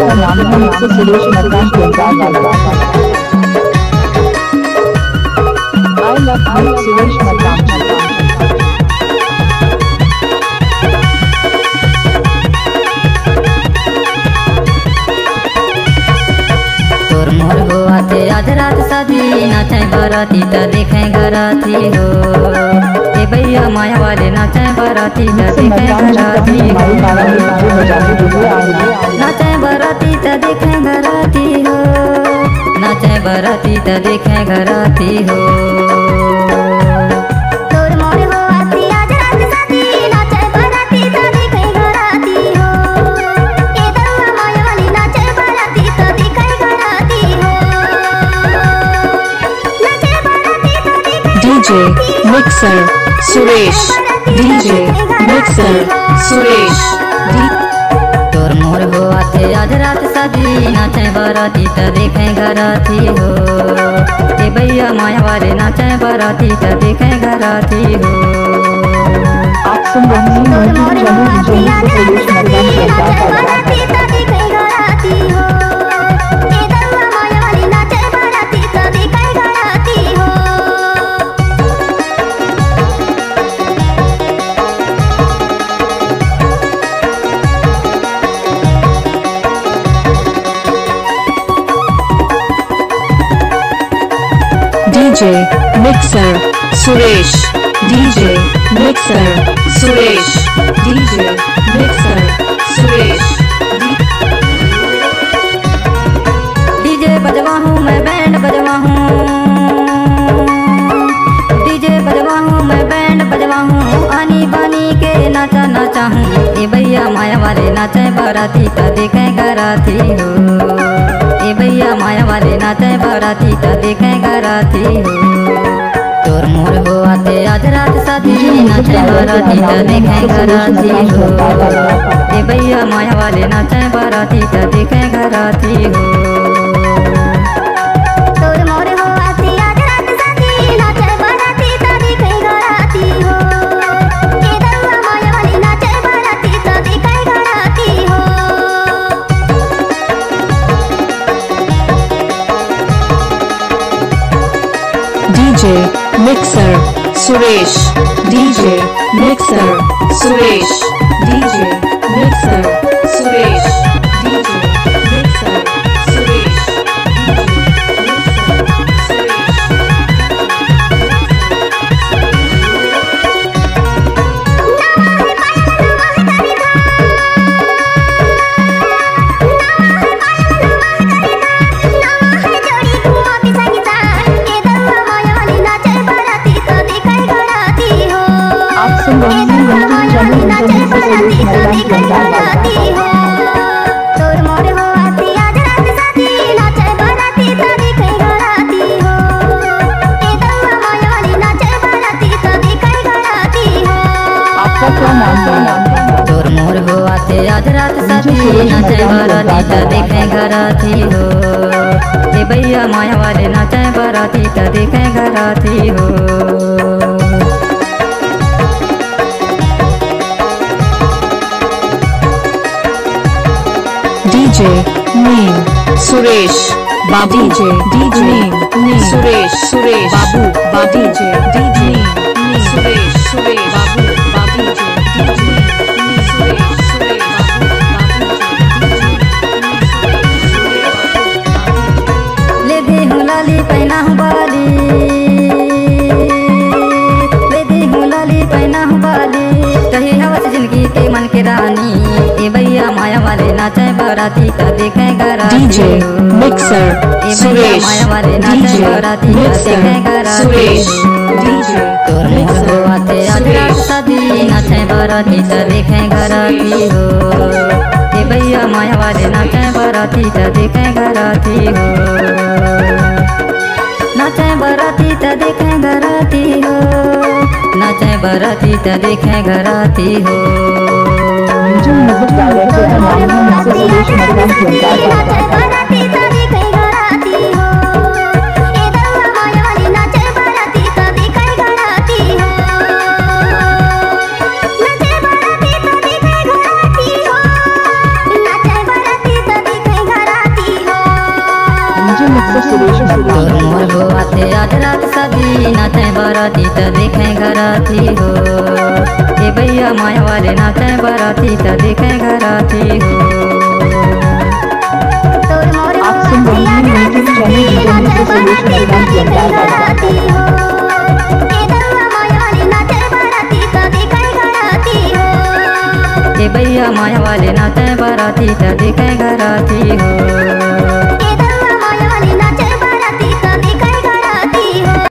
का नाम है मुझसे सुरेश मतदान केंद्र वाला। I love you सुरेश मतदान। तोर मोर हुआ थे आज रात शादी नाचे बराती त देखे गराती हो ए भैया माया वाले नाचे बराती त देखे गराती हो नाचे बराती त देखे गराती हो नाचे बराती त देखे गराती हो। DJ Mixer Suresh DJ Mixer Suresh तोर मोर हुआ थे आज रात शादी नाचे बराती त देखे गराती हो ए भैया माया वाले नाचे बराती त देखे गराती हो। आप सुन रहे हैं सुरेश मतदान DJ Mixer Suresh DJ Mixer Suresh DJ Mixer Suresh DJ बजवा हूँ मैं बैंड बजवा हूँ डीजे बजवा हूँ मैं बैंड बजवा हूँ आनी बानी के नाचा नाचा हूँ ए भैया माया वाले नाचे बराती त देखे गराती हो ए भैया माया वाले नाचे बराती त देखे गराती हो। तोर मोर हुआ थे आज रात शादी नाचे बराती त देखे गराती हो ए भैया माया वाले नाचे बराती त देखे गराती हो। DJ Mixer Suresh DJ Mixer Suresh DJ Mixer Suresh DJ Mixer Suresh तोर मोर हुआ थे आज रात शादी नाचे बराती त देखे गराती हो ए भैया माया वाले नाचे बराती त देखे गराती हो। DJ Neem Suresh Babu DJ Neem Suresh Babu DJ Neem Suresh Babu DJ ले दे हूँ लाली पहना हूँ बाली ले दे हूँ लाली पहना हूँ बाली कही हवस जिंदगी के मन के रानी ए भैया माया वाले नाचे बराती त देखे गराती DJ Mixer Suresh माया वाले नाचे बराती त देखे गराती DJ तोर मोर हुआ थे आज रात शादी नाचे बराती त देखे गराती हो ए भैया माया वाले नाचे बराती त देखे गराती हो नाचे बराती त देखे गराती हो नाचे बराती त देखे गराती हो। सुरेश मतदान केंद्र शुरू मोर हो आते आज रात सभी नाचे बाराती त देखे घराती हो। ए भैया माया वाले नाचे बाराती त देखे घराती हो। आप सुन रहे हैं YouTube channel DJ Suresh Markam की अंदाज ए भैया माया वाले नाचे बाराती त देखे घराती हो।